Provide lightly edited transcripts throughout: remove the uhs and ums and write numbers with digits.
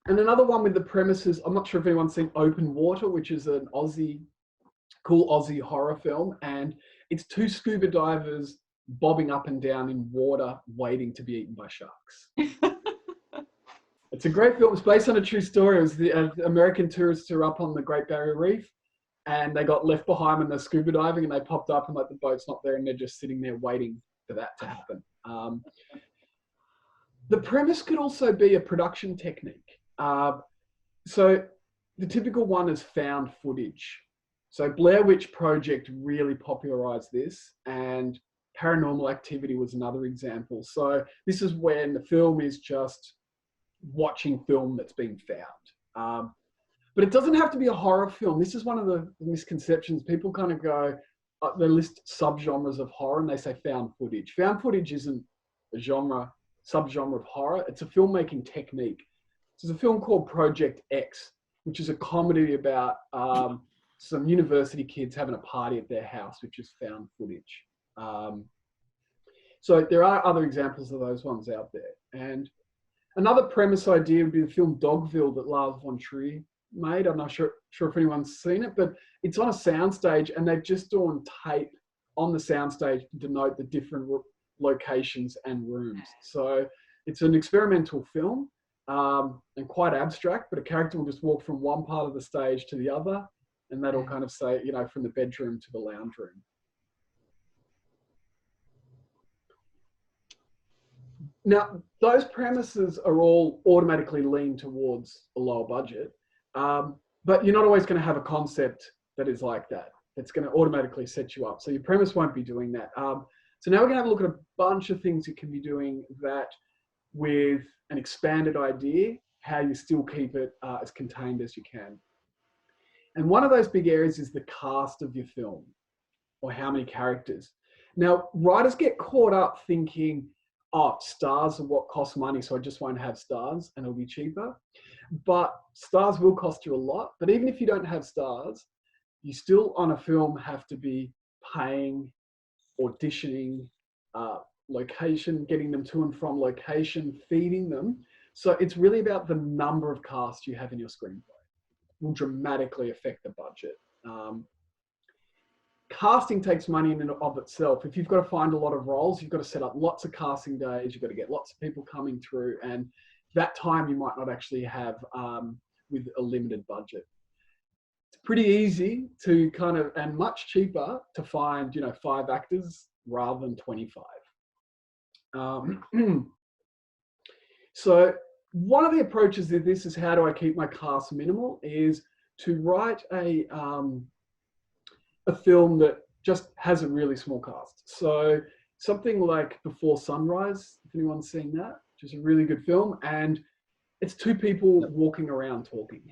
And another one with the premises, I'm not sure if anyone's seen Open Water, which is an cool Aussie horror film. And it's two scuba divers bobbing up and down in water, waiting to be eaten by sharks. It's a great film. It's based on a true story. It was the American tourists who were up on the Great Barrier Reef, and they got left behind when they're scuba diving, and they popped up and like the boat's not there, and they're just sitting there waiting for that to happen. The premise could also be a production technique. So the typical one is found footage. So Blair Witch Project really popularized this, and Paranormal Activity was another example. So this is when the film is just watching film that's being found. But it doesn't have to be a horror film. This is one of the misconceptions. People kind of go, they list subgenres of horror and they say found footage. Found footage isn't a subgenre of horror. It's a filmmaking technique. There's a film called Project X, which is a comedy about some university kids having a party at their house, which is found footage. So there are other examples of those ones out there. And another premise idea would be the film Dogville that Lars von Trier made. I'm not sure if anyone's seen it, but it's on a soundstage and they've just drawn tape on the soundstage to denote the different locations and rooms. So it's an experimental film and quite abstract, but a character will just walk from one part of the stage to the other, and that'll kind of say, you know, from the bedroom to the lounge room. Now, those premises are all automatically lean towards a lower budget, but you're not always going to have a concept that is like that. It's going to automatically set you up. So your premise won't be doing that. So now we're going to have a look at a bunch of things you can be doing that with an expanded idea, how you still keep it as contained as you can. And one of those big areas is the cast of your film, or how many characters. Now, writers get caught up thinking, oh, stars are what costs money, so I just won't have stars and it'll be cheaper. But stars will cost you a lot. But even if you don't have stars, you still on a film have to be paying, auditioning, location, getting them to and from location, feeding them. So it's really about the number of cast you have in your screenplay. Will dramatically affect the budget. Casting takes money in and of itself. If you've got to find a lot of roles, you've got to set up lots of casting days, you've got to get lots of people coming through, and that time you might not actually have with a limited budget. It's pretty easy to kind of, and much cheaper to find, you know, 5 actors rather than 25. So one of the approaches to this is, how do I keep my cast minimal, is to write a film that just has a really small cast. So something like Before Sunrise, if anyone's seen that, which is a really good film, and it's 2 people walking around talking.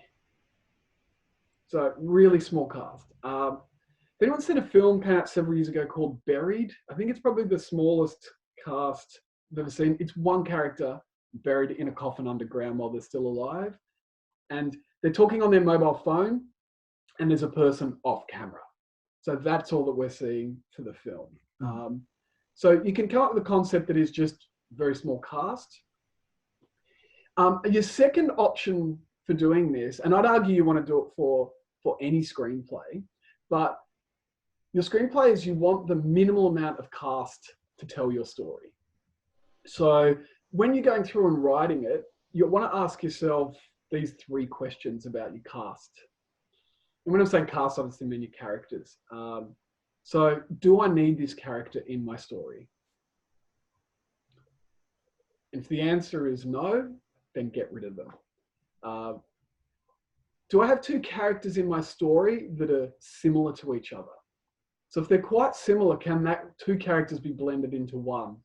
So really small cast. If anyone's seen a film came out several years ago called Buried, I think it's probably the smallest cast I've ever seen. It's 1 character buried in a coffin underground while they're still alive. And they're talking on their mobile phone, and there's a person off camera. So that's all that we're seeing for the film. So you can come up with a concept that is just very small cast. Your second option for doing this, and I'd argue you want to do it for any screenplay, but your screenplay is, you want the minimal amount of cast to tell your story. So when you're going through and writing it, you want to ask yourself these 3 questions about your cast. And when I'm saying cast, obviously I mean your characters. So do I need this character in my story? If the answer is no, then get rid of them. Do I have 2 characters in my story that are similar to each other? So if they're quite similar, can that 2 characters be blended into one?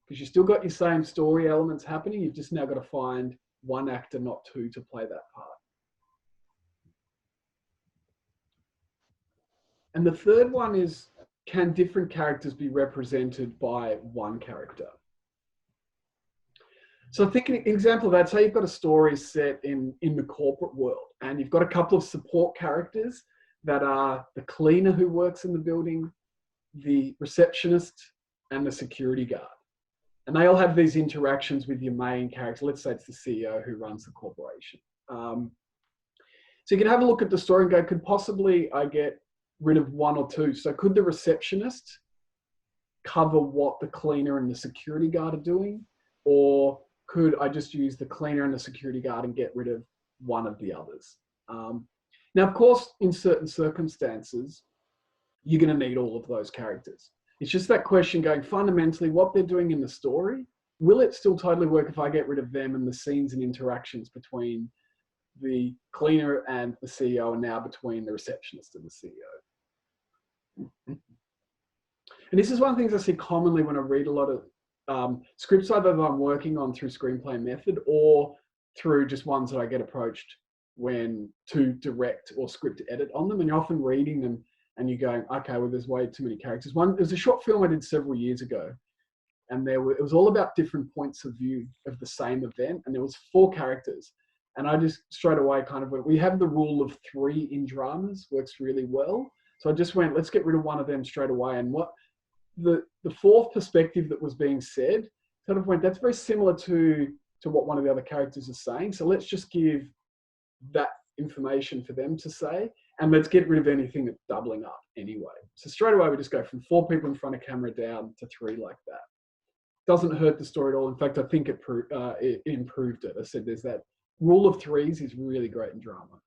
Because you've still got your same story elements happening. You've just now got to find 1 actor, not 2, to play that part. And the third one is, can different characters be represented by 1 character? So think an example of that. Say you've got a story set in the corporate world, and you've got a couple of support characters that are the cleaner who works in the building, the receptionist, and the security guard. And they all have these interactions with your main character. Let's say it's the CEO who runs the corporation. So you can have a look at the story and go, could possibly I get rid of one or two? So could the receptionist cover what the cleaner and the security guard are doing? Or could I just use the cleaner and the security guard and get rid of one of the others? Now, of course, in certain circumstances, you're going to need all of those characters. It's just that question going, fundamentally, what they're doing in the story, will it still totally work if I get rid of them and the scenes and interactions between the cleaner and the CEO, and now between the receptionist and the CEO? And this is one of the things I see commonly when I read a lot of scripts either that I'm working on through Screenplay Method or through just ones that I get approached when to direct or script edit on them. And you're often reading them and you're going, okay, well, there's way too many characters. There's a short film I did several years ago, and it was all about different points of view of the same event, and there was 4 characters. And I just straight away kind of went, we have the rule of 3 in dramas, works really well. So I just went, let's get rid of one of them straight away. And what the 4th perspective that was being said sort of went, that's very similar to what one of the other characters is saying. So let's just give that information for them to say, and let's get rid of anything that's doubling up anyway. So straight away, we just go from 4 people in front of camera down to 3 like that. Doesn't hurt the story at all. In fact, I think it improved it. I said there's that rule of 3s is really great in drama.